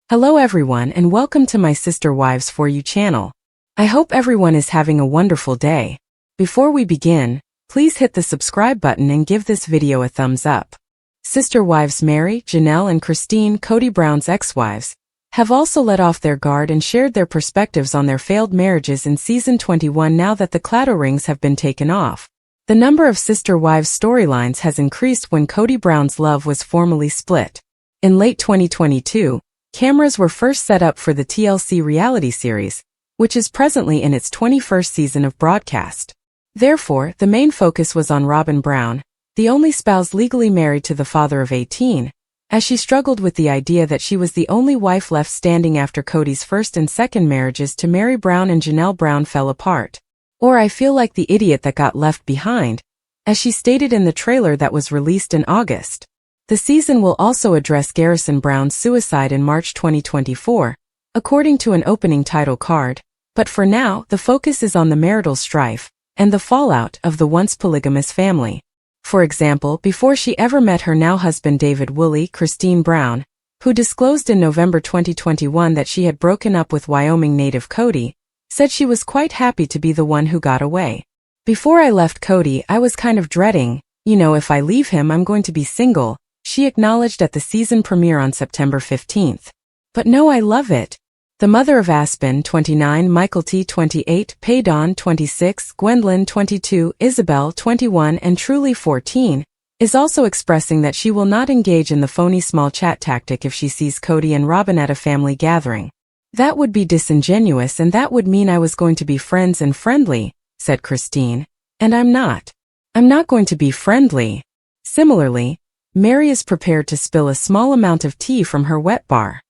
Hello everyone and welcome to my Sister Wives For You channel. I hope everyone is having a wonderful day. Before we begin, please hit the subscribe button and give this video a thumbs up. Sister wives Mary, Janelle and Christine, Kody Brown's ex-wives, have also let off their guard and shared their perspectives on their failed marriages in season 21 now that the claddagh rings have been taken off. The number of sister wives storylines has increased when Kody Brown's love was formally split. In late 2022, cameras were first set up for the TLC reality series, which is presently in its 21st season of broadcast. Therefore, the main focus was on Robyn Brown, the only spouse legally married to the father of 18, as she struggled with the idea that she was the only wife left standing after Kody's first and second marriages to Mary Brown and Janelle Brown fell apart. Or I feel like the idiot that got left behind, as she stated in the trailer that was released in August. The season will also address Garrison Brown's suicide in March 2024, according to an opening title card, but for now the focus is on the marital strife and the fallout of the once polygamous family. For example, before she ever met her now husband David Woolley, Christine Brown, who disclosed in November 2021 that she had broken up with Wyoming native Kody, said she was quite happy to be the one who got away. Before I left Kody, I was kind of dreading, if I leave him I'm going to be single, she acknowledged at the season premiere on September 15th. But no, I love it. The mother of Aspen, 29, Michael T, 28, Paydon, 26, Gwendolyn, 22, Isabel, 21, and Truly, 14, is also expressing that she will not engage in the phony small chat tactic if she sees Kody and Robyn at a family gathering. That would be disingenuous and that would mean I was going to be friends and friendly, said Christine. And I'm not. I'm not going to be friendly. Similarly, Mary is prepared to spill a small amount of tea from her wet bar.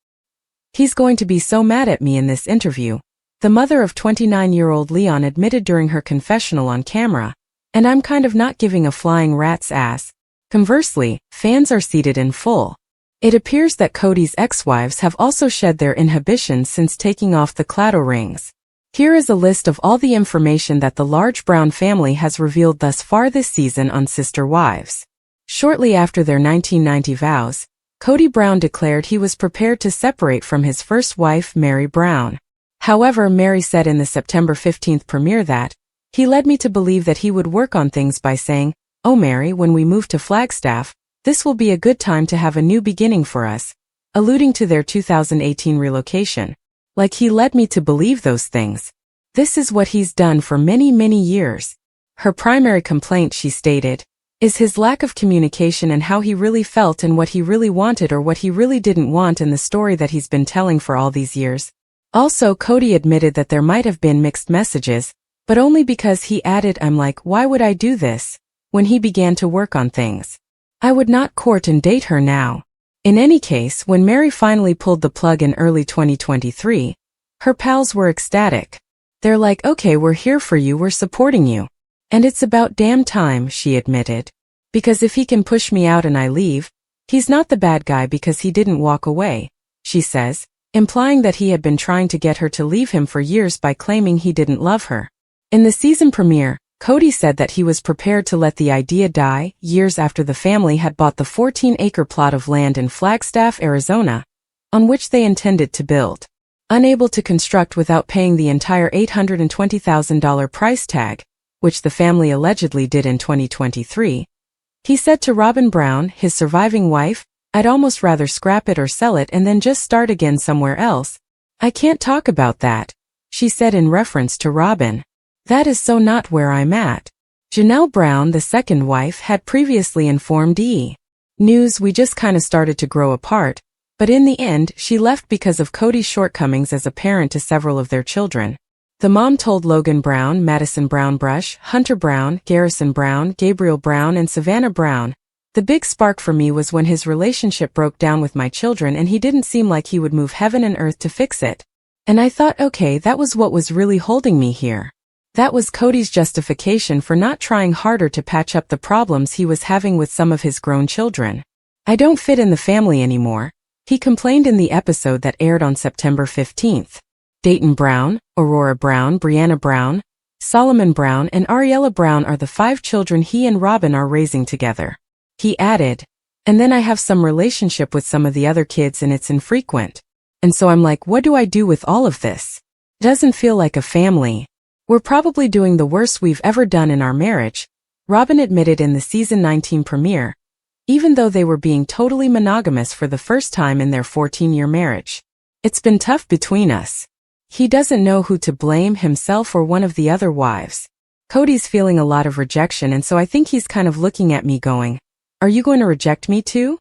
He's going to be so mad at me in this interview, the mother of 29-year-old Leon admitted during her confessional on camera, and I'm kind of not giving a flying rat's ass. Conversely, fans are seated in full. It appears that Kody's ex-wives have also shed their inhibitions since taking off the claddagh rings. Here is a list of all the information that the large Brown family has revealed thus far this season on Sister Wives. Shortly after their 1990 vows, Kody Brown declared he was prepared to separate from his first wife, Mary Brown. However, Mary said in the September 15th premiere that, "He led me to believe that he would work on things by saying, 'Oh Mary, when we move to Flagstaff, this will be a good time to have a new beginning for us,'" alluding to their 2018 relocation. Like he led me to believe those things. This is what he's done for many, many years. Her primary complaint, she stated, is his lack of communication and how he really felt and what he really wanted or what he really didn't want in the story that he's been telling for all these years. Also, Kody admitted that there might have been mixed messages, but only because he added, "I'm like, why would I do this?" when he began to work on things. "I would not court and date her now." In any case, when Mary finally pulled the plug in early 2023, her pals were ecstatic. They're like, "Okay, we're here for you, we're supporting you. And it's about damn time," she admitted. "Because if he can push me out and I leave, he's not the bad guy because he didn't walk away," she says, implying that he had been trying to get her to leave him for years by claiming he didn't love her. In the season premiere, Kody said that he was prepared to let the idea die years after the family had bought the 14-acre plot of land in Flagstaff, Arizona, on which they intended to build. Unable to construct without paying the entire $820,000 price tag, which the family allegedly did in 2023, he said to Robyn Brown, his surviving wife, "I'd almost rather scrap it or sell it and then just start again somewhere else. I can't talk about that," she said in reference to Robyn. "That is so not where I'm at." Janelle Brown, the second wife, had previously informed E! News we just kinda started to grow apart, but in the end, she left because of Kody's shortcomings as a parent to several of their children. The mom told Logan Brown, Madison Brown Brush, Hunter Brown, Garrison Brown, Gabriel Brown and Savannah Brown, "The big spark for me was when his relationship broke down with my children and he didn't seem like he would move heaven and earth to fix it. And I thought, okay, that was what was really holding me here." That was Kody's justification for not trying harder to patch up the problems he was having with some of his grown children. "I don't fit in the family anymore," he complained in the episode that aired on September 15th. Dayton Brown, Aurora Brown, Brianna Brown, Solomon Brown and Ariella Brown are the 5 children he and Robyn are raising together. He added, "And then I have some relationship with some of the other kids and it's infrequent." And so I'm like, what do I do with all of this? Doesn't feel like a family. We're probably doing the worst we've ever done in our marriage, Robyn admitted in the season 19 premiere, even though they were being totally monogamous for the first time in their 14-year marriage. It's been tough between us. He doesn't know who to blame, himself or one of the other wives. Kody's feeling a lot of rejection, and so I think he's kind of looking at me going, are you going to reject me too?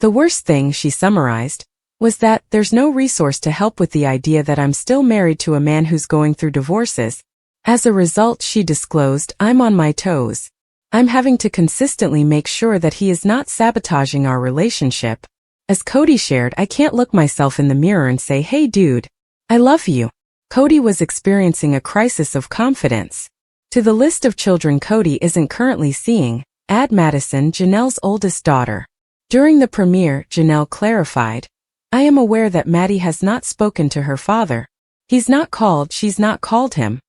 The worst thing, she summarized, was that there's no resource to help with the idea that I'm still married to a man who's going through divorces. As a result, she disclosed, I'm on my toes. I'm having to consistently make sure that he is not sabotaging our relationship. As Kody shared, I can't look myself in the mirror and say, hey dude, I love you. Kody was experiencing a crisis of confidence. To the list of children Kody isn't currently seeing, add Madison, Janelle's oldest daughter. During the premiere, Janelle clarified, I am aware that Maddie has not spoken to her father. He's not called, she's not called him.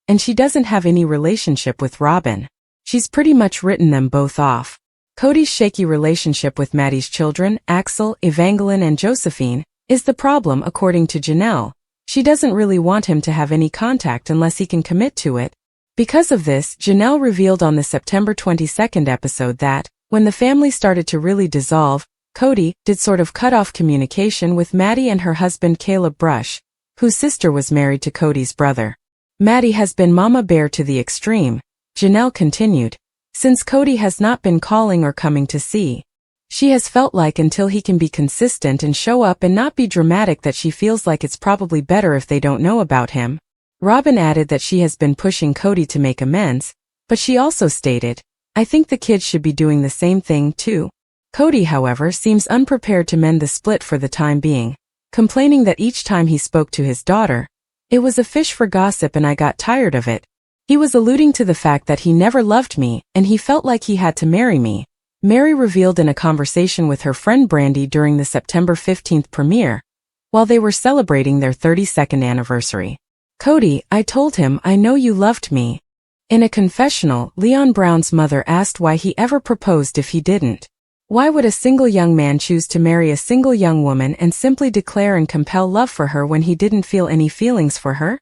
And she doesn't have any relationship with Robyn. She's pretty much written them both off. Kody's shaky relationship with Maddie's children, Axel, Evangeline and Josephine, is the problem according to Janelle. She doesn't really want him to have any contact unless he can commit to it. Because of this, Janelle revealed on the September 22nd episode that, when the family started to really dissolve, Kody did sort of cut off communication with Maddie and her husband Caleb Brush, whose sister was married to Kody's brother. Maddie has been mama bear to the extreme, Janelle continued, since Kody has not been calling or coming to see. She has felt like until he can be consistent and show up and not be dramatic that she feels like it's probably better if they don't know about him. Robyn added that she has been pushing Kody to make amends, but she also stated, I think the kids should be doing the same thing too. Kody, however, seems unprepared to mend the split for the time being, complaining that each time he spoke to his daughter, it was a fish for gossip and I got tired of it. He was alluding to the fact that he never loved me and he felt like he had to marry me, Mary revealed in a conversation with her friend Brandy during the September 15th premiere, while they were celebrating their 32nd anniversary. Kody, I told him I know you loved me. In a confessional, Leon Brown's mother asked why he ever proposed if he didn't. Why would a single young man choose to marry a single young woman and simply declare and compel love for her when he didn't feel any feelings for her?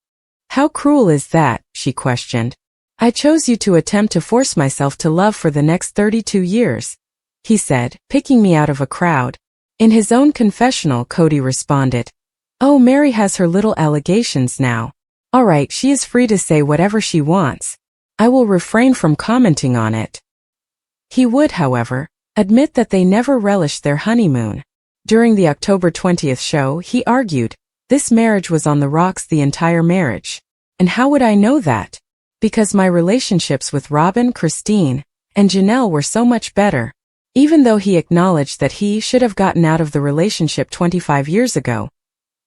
How cruel is that, she questioned. I chose you to attempt to force myself to love for the next 32 years, he said, picking me out of a crowd. In his own confessional, Kody responded, oh, Mary has her little allegations now. All right, she is free to say whatever she wants. I will refrain from commenting on it. He would, however, admit that they never relished their honeymoon. During the October 20th show, he argued, this marriage was on the rocks the entire marriage. And how would I know that? Because my relationships with Robyn, Christine, and Janelle were so much better. Even though he acknowledged that he should have gotten out of the relationship 25 years ago,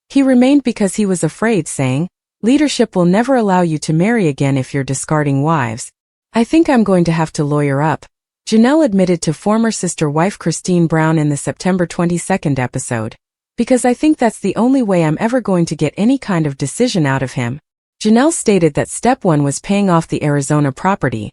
he remained because he was afraid, saying, leadership will never allow you to marry again if you're discarding wives. I think I'm going to have to lawyer up, Janelle admitted to former sister-wife Christine Brown in the September 22nd episode. Because I think that's the only way I'm ever going to get any kind of decision out of him. Janelle stated that step one was paying off the Arizona property,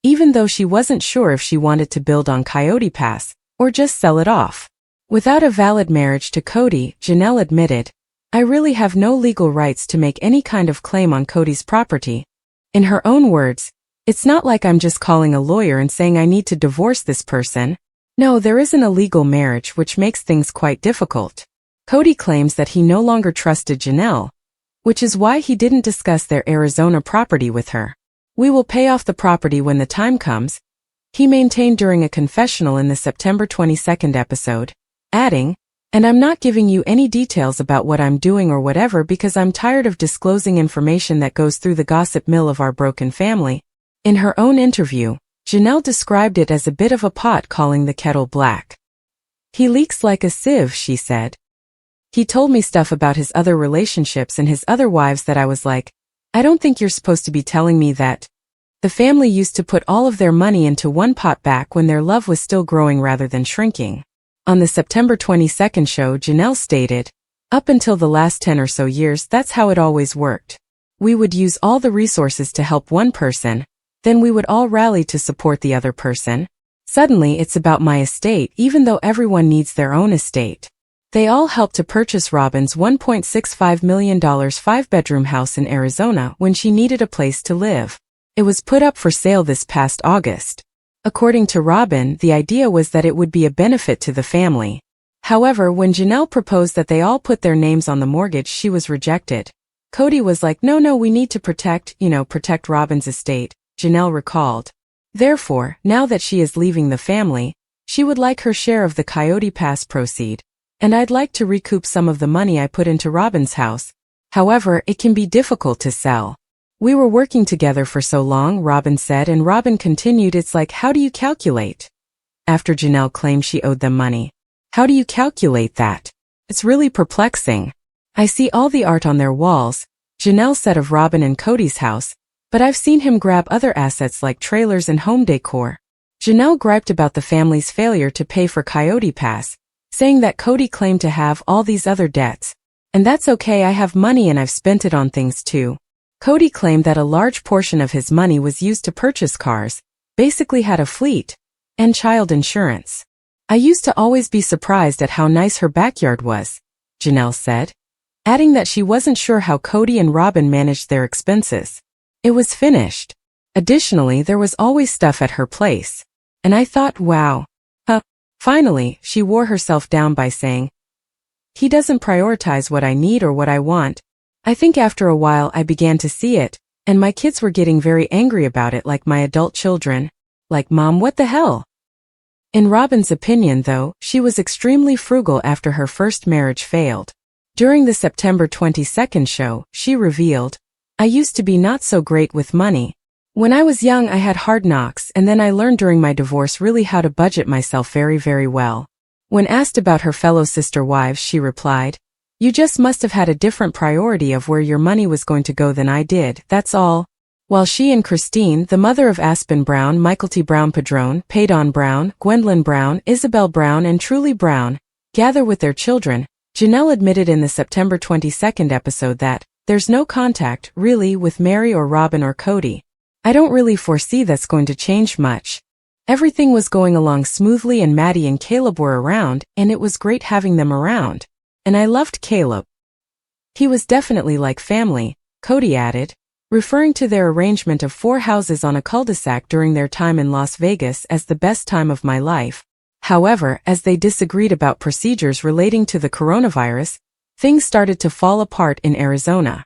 even though she wasn't sure if she wanted to build on Coyote Pass, or just sell it off. Without a valid marriage to Kody, Janelle admitted, I really have no legal rights to make any kind of claim on Kody's property. In her own words, it's not like I'm just calling a lawyer and saying I need to divorce this person. No, there isn't a legal marriage, which makes things quite difficult. Kody claims that he no longer trusted Janelle, which is why he didn't discuss their Arizona property with her. We will pay off the property when the time comes, he maintained during a confessional in the September 22nd episode, adding, and I'm not giving you any details about what I'm doing or whatever because I'm tired of disclosing information that goes through the gossip mill of our broken family. In her own interview, Janelle described it as a bit of a pot calling the kettle black. He leaks like a sieve, she said. He told me stuff about his other relationships and his other wives that I was like, I don't think you're supposed to be telling me that. The family used to put all of their money into one pot back when their love was still growing rather than shrinking. On the September 22nd show, Janelle stated, up until the last 10 or so years, that's how it always worked. We would use all the resources to help one person, then we would all rally to support the other person. Suddenly it's about my estate even though everyone needs their own estate. They all helped to purchase Robyn's $1.65 million five-bedroom house in Arizona when she needed a place to live. It was put up for sale this past August. According to Robyn, the idea was that it would be a benefit to the family. However, when Janelle proposed that they all put their names on the mortgage, she was rejected. Kody was like, no, we need to protect Robyn's estate, Janelle recalled. Therefore, now that she is leaving the family, she would like her share of the Coyote Pass proceed. And I'd like to recoup some of the money I put into Robyn's house. However, it can be difficult to sell. We were working together for so long, Robyn said, and Robyn continued, it's like, how do you calculate? After Janelle claimed she owed them money. How do you calculate that? It's really perplexing. I see all the art on their walls, Janelle said of Robyn and Kody's house, but I've seen him grab other assets like trailers and home decor. Janelle griped about the family's failure to pay for Coyote Pass, saying that Kody claimed to have all these other debts. And that's okay, I have money and I've spent it on things too. Kody claimed that a large portion of his money was used to purchase cars, basically had a fleet, and child insurance. I used to always be surprised at how nice her backyard was, Janelle said, adding that she wasn't sure how Kody and Robyn managed their expenses. It was finished. Additionally, there was always stuff at her place. And I thought, wow. Finally, she wore herself down by saying, he doesn't prioritize what I need or what I want. I think after a while I began to see it, and my kids were getting very angry about it, like my adult children. Like, Mom, what the hell? In Robyn's opinion, though, she was extremely frugal after her first marriage failed. During the September 22nd show, she revealed, I used to be not so great with money. When I was young I had hard knocks, and then I learned during my divorce really how to budget myself very, very well. When asked about her fellow sister wives, she replied, you just must have had a different priority of where your money was going to go than I did, that's all. While she and Christine, the mother of Aspen Brown, Michael T. Brown Padron, Paydon Brown, Gwendolyn Brown, Isabel Brown and Truly Brown, gather with their children, Janelle admitted in the September 22nd episode that, there's no contact, really, with Meri or Robyn or Kody. I don't really foresee that's going to change much. Everything was going along smoothly and Maddie and Caleb were around, and it was great having them around. And I loved Caleb. He was definitely like family, Kody added, referring to their arrangement of 4 houses on a cul-de-sac during their time in Las Vegas as the best time of my life. However, as they disagreed about procedures relating to the coronavirus, things started to fall apart in Arizona.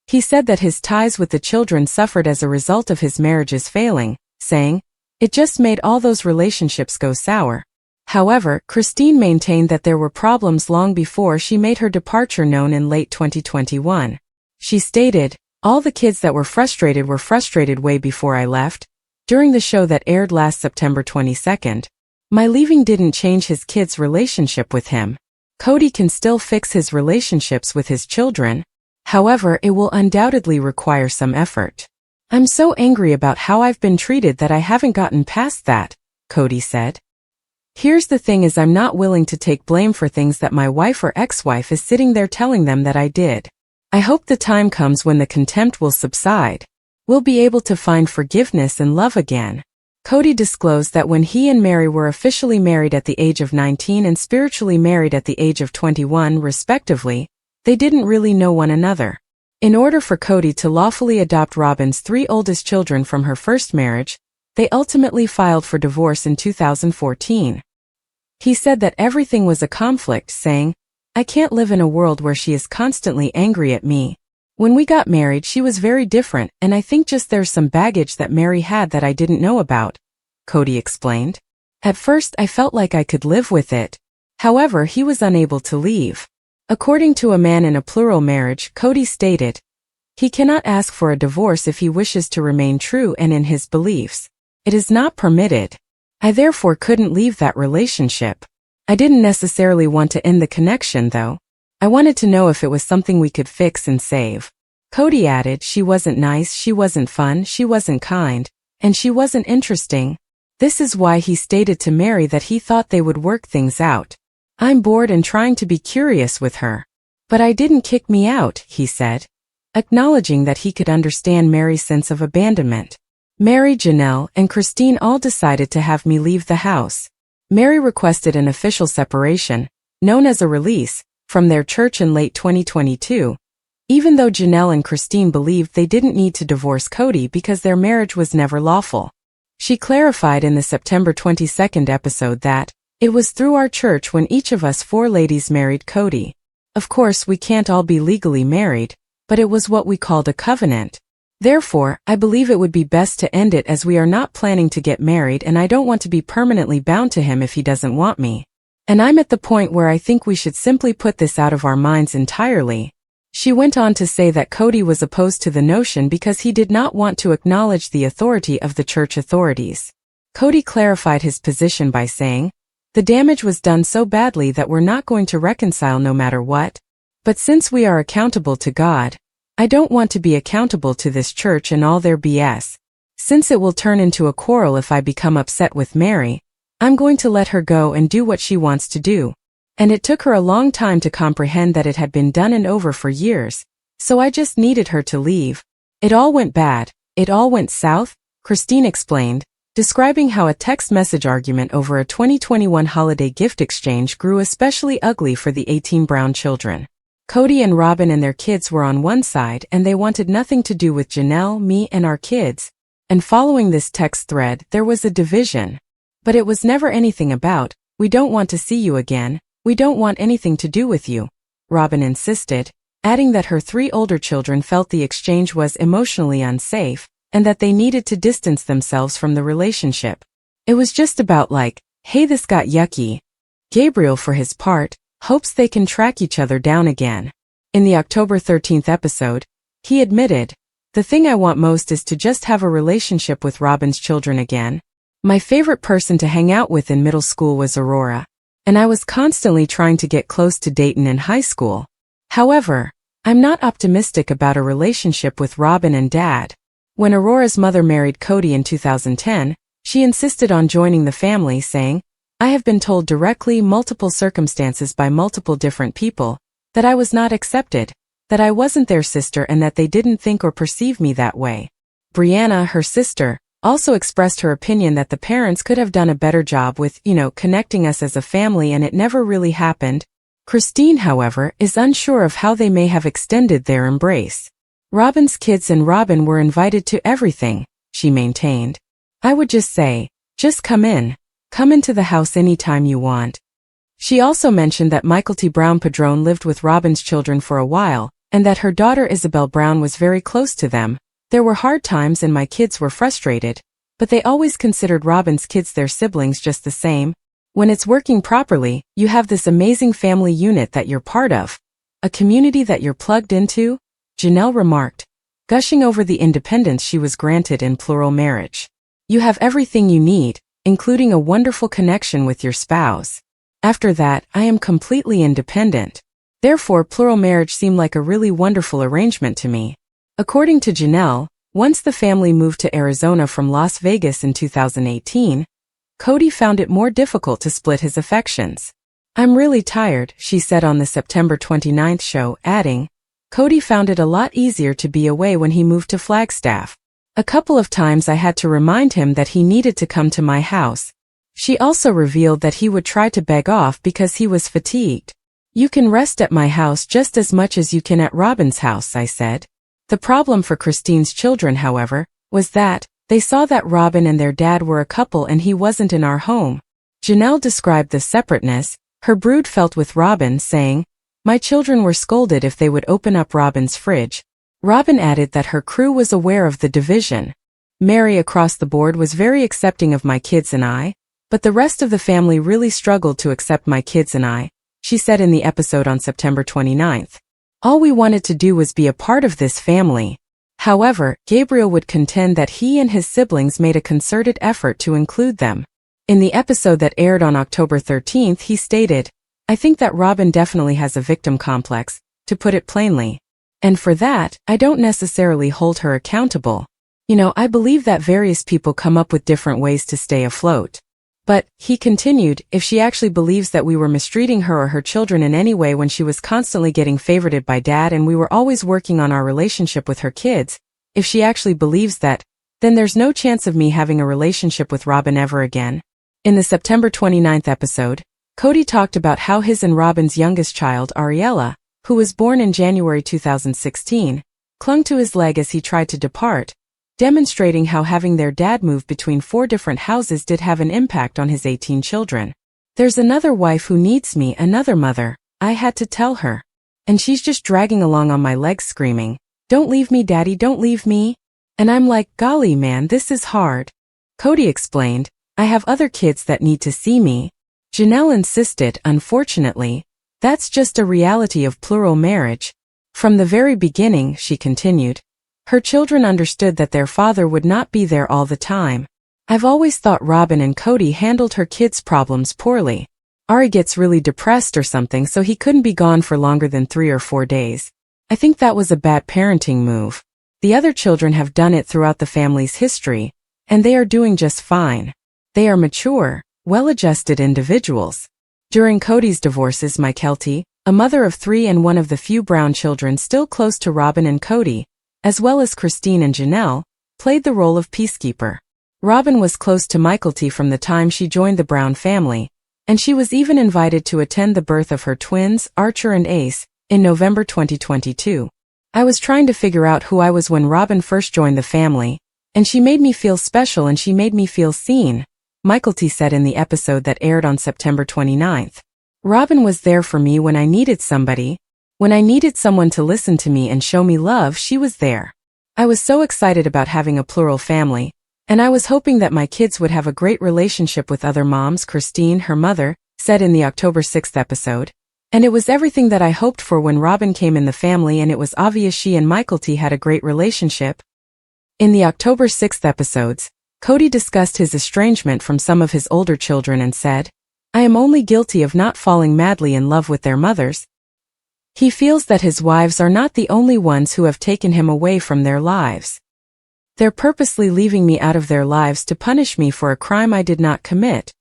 He said that his ties with the children suffered as a result of his marriages failing, saying, it just made all those relationships go sour. However, Christine maintained that there were problems long before she made her departure known in late 2021. She stated, all the kids that were frustrated way before I left. During the show that aired last September 22nd, my leaving didn't change his kids' relationship with him. Kody can still fix his relationships with his children. However, it will undoubtedly require some effort. I'm so angry about how I've been treated that I haven't gotten past that, Kody said. Here's the thing is I'm not willing to take blame for things that my wife or ex-wife is sitting there telling them that I did. I hope the time comes when the contempt will subside. We'll be able to find forgiveness and love again. Kody disclosed that when he and Meri were officially married at the age of 19 and spiritually married at the age of 21, respectively, they didn't really know one another. In order for Kody to lawfully adopt Robyn's 3 oldest children from her first marriage, they ultimately filed for divorce in 2014. He said that everything was a conflict, saying, I can't live in a world where she is constantly angry at me. When we got married she was very different, and I think just there's some baggage that Meri had that I didn't know about, Kody explained. At first I felt like I could live with it. However, he was unable to leave. According to a man in a plural marriage, Kody stated, he cannot ask for a divorce if he wishes to remain true and in his beliefs. It is not permitted. I therefore couldn't leave that relationship. I didn't necessarily want to end the connection though. I wanted to know if it was something we could fix and save. Kody added, she wasn't nice, she wasn't fun, she wasn't kind, and she wasn't interesting. This is why he stated to Meri that he thought they would work things out. I'm bored and trying to be curious with her. But I didn't kick me out, he said, acknowledging that he could understand Meri's sense of abandonment. Meri, Janelle, and Christine all decided to have me leave the house. Meri requested an official separation, known as a release, from their church in late 2022, even though Janelle and Christine believed they didn't need to divorce Kody because their marriage was never lawful. She clarified in the September 22nd episode that, "It was through our church when each of us 4 ladies married Kody. Of course, we can't all be legally married, but it was what we called a covenant. Therefore, I believe it would be best to end it as we are not planning to get married and I don't want to be permanently bound to him if he doesn't want me. And I'm at the point where I think we should simply put this out of our minds entirely." She went on to say that Kody was opposed to the notion because he did not want to acknowledge the authority of the church authorities. Kody clarified his position by saying, "The damage was done so badly that we're not going to reconcile no matter what. But since we are accountable to God, I don't want to be accountable to this church and all their BS. Since it will turn into a quarrel if I become upset with Mary, I'm going to let her go and do what she wants to do. And it took her a long time to comprehend that it had been done and over for years, so I just needed her to leave. It all went bad, it all went south," Christine explained, describing how a text message argument over a 2021 holiday gift exchange grew especially ugly for the 18 Brown children. Kody and Robyn and their kids were on one side and they wanted nothing to do with Janelle, me and our kids. And following this text thread, there was a division. But it was never anything about, "We don't want to see you again, we don't want anything to do with you," Robyn insisted, adding that her 3 older children felt the exchange was emotionally unsafe and that they needed to distance themselves from the relationship. It was just about like, "Hey, this got yucky." Gabriel, for his part, hopes they can track each other down again. In the October 13th episode, he admitted, "The thing I want most is to just have a relationship with Robyn's children again. My favorite person to hang out with in middle school was Aurora, and I was constantly trying to get close to Dayton in high school. However, I'm not optimistic about a relationship with Robyn and Dad." When Aurora's mother married Kody in 2010, she insisted on joining the family, saying, "I have been told directly multiple circumstances by multiple different people that I was not accepted, that I wasn't their sister and that they didn't think or perceive me that way." Brianna, her sister, also expressed her opinion that the parents could have done a better job with, connecting us as a family and it never really happened. Christine, however, is unsure of how they may have extended their embrace. "Robyn's kids and Robyn were invited to everything," she maintained. "I would just say, just come into the house anytime you want." She also mentioned that Michael T. Brown Padron lived with Robyn's children for a while, and that her daughter Isabel Brown was very close to them. "There were hard times and my kids were frustrated, but they always considered Robyn's kids their siblings just the same. When it's working properly, you have this amazing family unit that you're part of, a community that you're plugged into," Janelle remarked, gushing over the independence she was granted in plural marriage. "You have everything you need, including a wonderful connection with your spouse. After that, I am completely independent. Therefore, plural marriage seemed like a really wonderful arrangement to me." According to Janelle, once the family moved to Arizona from Las Vegas in 2018, Kody found it more difficult to split his affections. "I'm really tired," she said on the September 29th show, adding, "Kody found it a lot easier to be away when he moved to Flagstaff. A couple of times I had to remind him that he needed to come to my house." She also revealed that he would try to beg off because he was fatigued. "You can rest at my house just as much as you can at Robyn's house," I said. The problem for Christine's children, however, was that they saw that Robyn and their dad were a couple and he wasn't in our home. Janelle described the separateness her brood felt with Robyn, saying, "My children were scolded if they would open up Robyn's fridge." Robyn added that her crew was aware of the division. "Mary across the board was very accepting of my kids and I, but the rest of the family really struggled to accept my kids and I," she said in the episode on September 29th. "All we wanted to do was be a part of this family." However, Gabriel would contend that he and his siblings made a concerted effort to include them. In the episode that aired on October 13th, he stated, "I think that Robyn definitely has a victim complex, to put it plainly. And for that, I don't necessarily hold her accountable. I believe that various people come up with different ways to stay afloat. But," he continued, "if she actually believes that we were mistreating her or her children in any way when she was constantly getting favorited by Dad and we were always working on our relationship with her kids, if she actually believes that, then there's no chance of me having a relationship with Robyn ever again." In the September 29th episode, Kody talked about how his and Robyn's youngest child, Ariella, who was born in January 2016, clung to his leg as he tried to depart, demonstrating how having their dad move between 4 different houses did have an impact on his 18 children. There's another wife who needs me, another mother, I had to tell her. And she's just dragging along on my legs screaming, "Don't leave me, daddy, don't leave me." And I'm like, golly man, this is hard. Kody explained, I have other kids that need to see me. Janelle insisted, unfortunately, that's just a reality of plural marriage. From the very beginning, she continued, her children understood that their father would not be there all the time. I've always thought Robyn and Kody handled her kids' problems poorly. Ari gets really depressed or something, so he couldn't be gone for longer than 3 or 4 days. I think that was a bad parenting move. The other children have done it throughout the family's history, and they are doing just fine. They are mature, well-adjusted individuals. During Kody's divorces, Mykelti, a mother of 3 and one of the few Brown children still close to Robyn and Kody, as well as Christine and Janelle, played the role of peacekeeper. Robyn was close to Mykelti from the time she joined the Brown family, and she was even invited to attend the birth of her twins, Archer and Ace, in November 2022. I was trying to figure out who I was when Robyn first joined the family, and she made me feel special and she made me feel seen, Mykelti said in the episode that aired on September 29th. Robyn was there for me when I needed somebody. When I needed someone to listen to me and show me love, she was there. I was so excited about having a plural family, and I was hoping that my kids would have a great relationship with other moms, Christine, her mother, said in the October 6th episode. And it was everything that I hoped for when Robyn came in the family, and it was obvious she and Mykelti had a great relationship. In the October 6th episodes, Kody discussed his estrangement from some of his older children and said, I am only guilty of not falling madly in love with their mothers. He feels that his wives are not the only ones who have taken him away from their lives. They're purposely leaving me out of their lives to punish me for a crime I did not commit,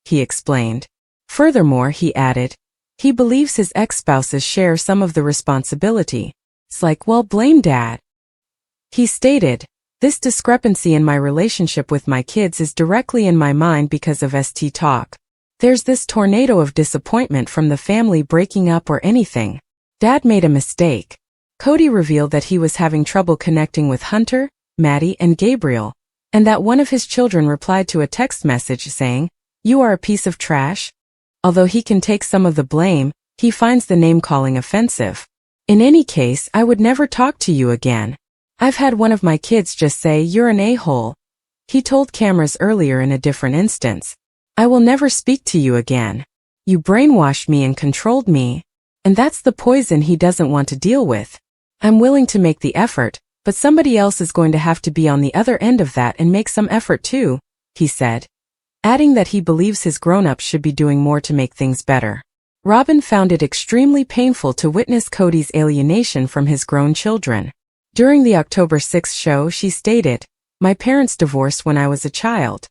he explained. Furthermore, he added, he believes his ex-spouses share some of the responsibility. It's like, well, blame dad. He stated, this discrepancy in my relationship with my kids is directly in my mind because of ST talk. There's this tornado of disappointment from the family breaking up or anything. Dad made a mistake. Kody revealed that he was having trouble connecting with Hunter, Maddie, and Gabriel, and that one of his children replied to a text message saying, you are a piece of trash. Although he can take some of the blame, he finds the name-calling offensive. In any case, I would never talk to you again. I've had one of my kids just say, you're an a-hole. He told cameras earlier in a different instance. I will never speak to you again. You brainwashed me and controlled me. And that's the poison he doesn't want to deal with. I'm willing to make the effort, but somebody else is going to have to be on the other end of that and make some effort too, he said, adding that he believes his grown-ups should be doing more to make things better. Robyn found it extremely painful to witness Kody's alienation from his grown children. During the October 6th show, she stated, my parents divorced when I was a child.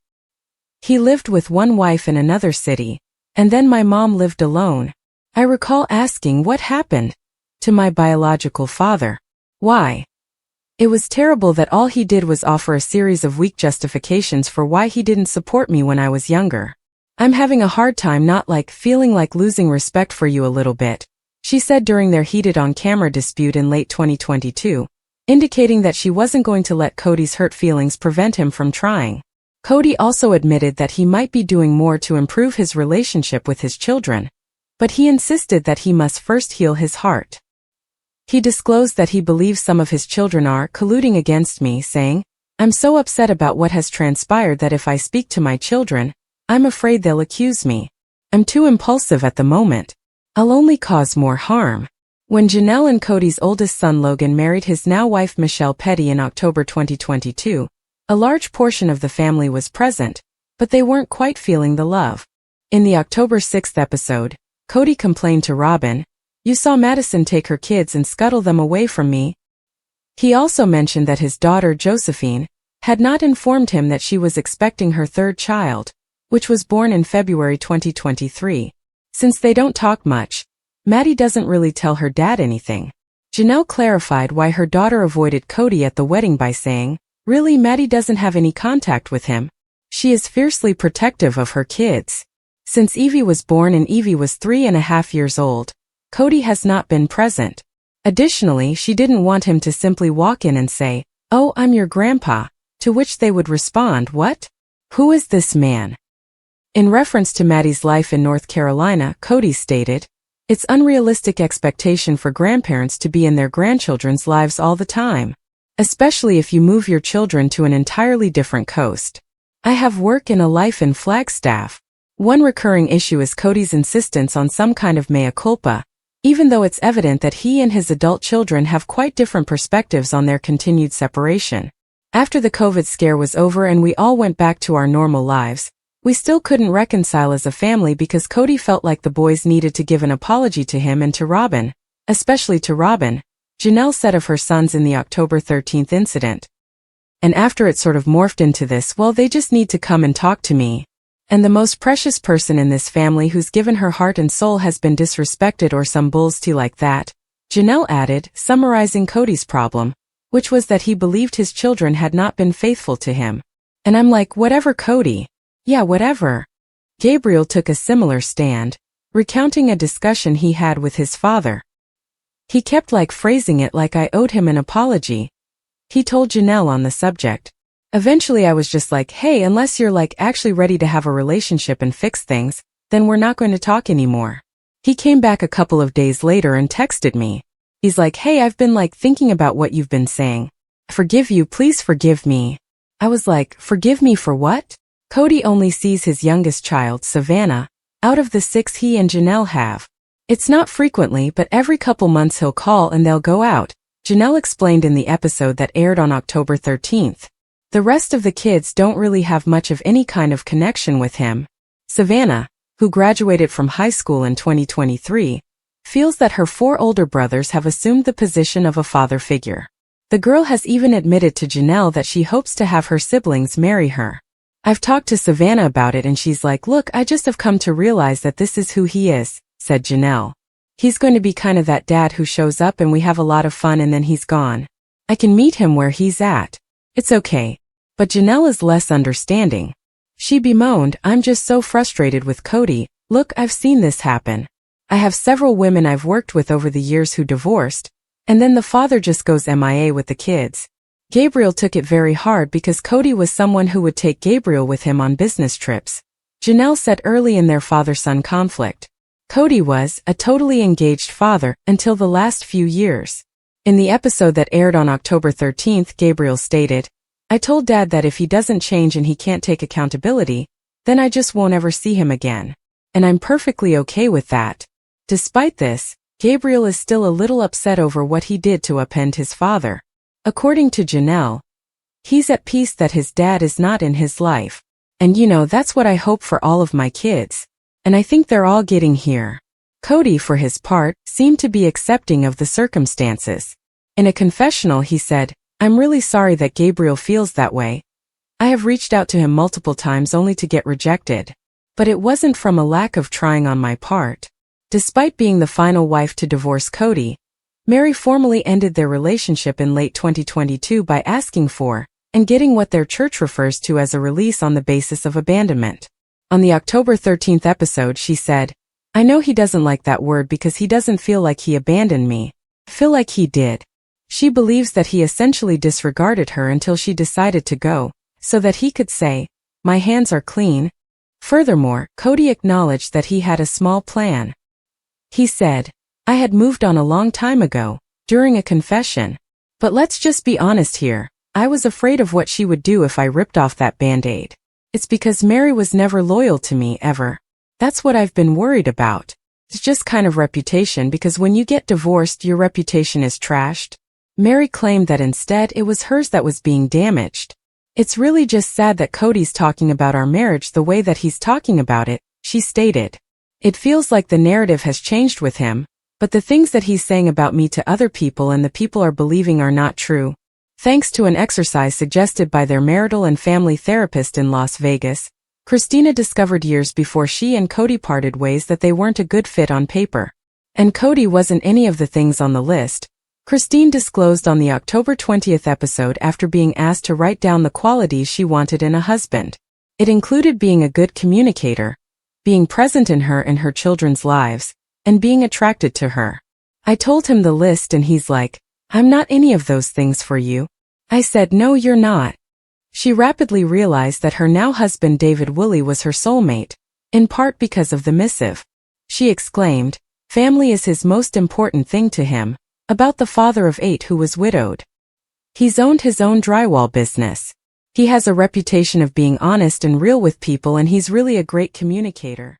He lived with one wife in another city, and then my mom lived alone. I recall asking what happened to my biological father. Why? It was terrible that all he did was offer a series of weak justifications for why he didn't support me when I was younger. I'm having a hard time not feeling like losing respect for you a little bit, she said during their heated on-camera dispute in late 2022, indicating that she wasn't going to let Kody's hurt feelings prevent him from trying. Kody also admitted that he might be doing more to improve his relationship with his children, but he insisted that he must first heal his heart. He disclosed that he believes some of his children are colluding against me, saying, I'm so upset about what has transpired that if I speak to my children, I'm afraid they'll accuse me. I'm too impulsive at the moment. I'll only cause more harm. When Janelle and Kody's oldest son Logan married his now wife Michelle Petty in October 2022, a large portion of the family was present, but they weren't quite feeling the love. In the October 6th episode, Kody complained to Robyn, you saw Madison take her kids and scuttle them away from me. He also mentioned that his daughter Josephine had not informed him that she was expecting her third child, which was born in February 2023. Since they don't talk much, Maddie doesn't really tell her dad anything. Janelle clarified why her daughter avoided Kody at the wedding by saying, really, Maddie doesn't have any contact with him. She is fiercely protective of her kids. Since Evie was born and Evie was 3.5 years old, Kody has not been present. Additionally, she didn't want him to simply walk in and say, "Oh, I'm your grandpa," to which they would respond, "What? Who is this man?" In reference to Maddie's life in North Carolina, Kody stated, "It's unrealistic expectation for grandparents to be in their grandchildren's lives all the time, especially if you move your children to an entirely different coast. I have work and a life in Flagstaff." One recurring issue is Kody's insistence on some kind of mea culpa, even though it's evident that he and his adult children have quite different perspectives on their continued separation. After the COVID scare was over and we all went back to our normal lives, we still couldn't reconcile as a family because Kody felt like the boys needed to give an apology to him and to Robyn, especially to Robyn, Janelle said of her sons in the October 13th incident. And after it sort of morphed into this, "Well, they just need to come and talk to me. And the most precious person in this family who's given her heart and soul has been disrespected," or some bullshit like that, Janelle added, summarizing Kody's problem, which was that he believed his children had not been faithful to him. And I'm like, whatever, Kody. Yeah, whatever. Gabriel took a similar stand, recounting a discussion he had with his father. He kept phrasing it like I owed him an apology. He told Janelle on the subject. Eventually I was just like, hey, unless you're actually ready to have a relationship and fix things, then we're not going to talk anymore. He came back a couple of days later and texted me. He's like, hey, I've been thinking about what you've been saying. Forgive you, please forgive me. I was like, forgive me for what? Kody only sees his youngest child, Savannah, out of the 6 he and Janelle have. It's not frequently, but every couple months he'll call and they'll go out, Janelle explained in the episode that aired on October 13th. The rest of the kids don't really have much of any kind of connection with him. Savannah, who graduated from high school in 2023, feels that her 4 older brothers have assumed the position of a father figure. The girl has even admitted to Janelle that she hopes to have her siblings marry her. I've talked to Savannah about it and she's like, look, I just have come to realize that this is who he is, said Janelle. He's going to be kind of that dad who shows up and we have a lot of fun and then he's gone. I can meet him where he's at. It's okay. But Janelle is less understanding. She bemoaned, I'm just so frustrated with Kody. Look, I've seen this happen. I have several women I've worked with over the years who divorced, and then the father just goes MIA with the kids. Gabriel took it very hard because Kody was someone who would take Gabriel with him on business trips. Janelle said early in their father-son conflict, Kody was a totally engaged father until the last few years. In the episode that aired on October 13th, Gabriel stated, I told Dad that if he doesn't change and he can't take accountability, then I just won't ever see him again. And I'm perfectly okay with that. Despite this, Gabriel is still a little upset over what he did to upend his father. According to Janelle, he's at peace that his dad is not in his life. And that's what I hope for all of my kids. And I think they're all getting here. Kody, for his part, seemed to be accepting of the circumstances. In a confessional he said, I'm really sorry that Gabriel feels that way. I have reached out to him multiple times only to get rejected. But it wasn't from a lack of trying on my part. Despite being the final wife to divorce Kody, Meri formally ended their relationship in late 2022 by asking for, and getting what their church refers to as a release on the basis of abandonment. On the October 13th episode she said, I know he doesn't like that word because he doesn't feel like he abandoned me. I feel like he did. She believes that he essentially disregarded her until she decided to go, so that he could say, my hands are clean. Furthermore, Kody acknowledged that he had a small plan. He said, I had moved on a long time ago, during a confession. But let's just be honest here, I was afraid of what she would do if I ripped off that band-aid. It's because Meri was never loyal to me, ever. That's what I've been worried about. It's just kind of reputation because when you get divorced your reputation is trashed. Meri claimed that instead it was hers that was being damaged. It's really just sad that Kody's talking about our marriage the way that he's talking about it, she stated. It feels like the narrative has changed with him. But the things that he's saying about me to other people and the people are believing are not true. Thanks to an exercise suggested by their marital and family therapist in Las Vegas, Christina discovered years before she and Kody parted ways that they weren't a good fit on paper. And Kody wasn't any of the things on the list. Christine disclosed on the October 20th episode after being asked to write down the qualities she wanted in a husband. It included being a good communicator, being present in her and her children's lives, and being attracted to her. I told him the list and he's like, I'm not any of those things for you. I said, no, you're not. She rapidly realized that her now husband David Woolley was her soulmate, in part because of the missive. She exclaimed, family is his most important thing to him, about the father of 8 who was widowed. He's owned his own drywall business. He has a reputation of being honest and real with people, and he's really a great communicator.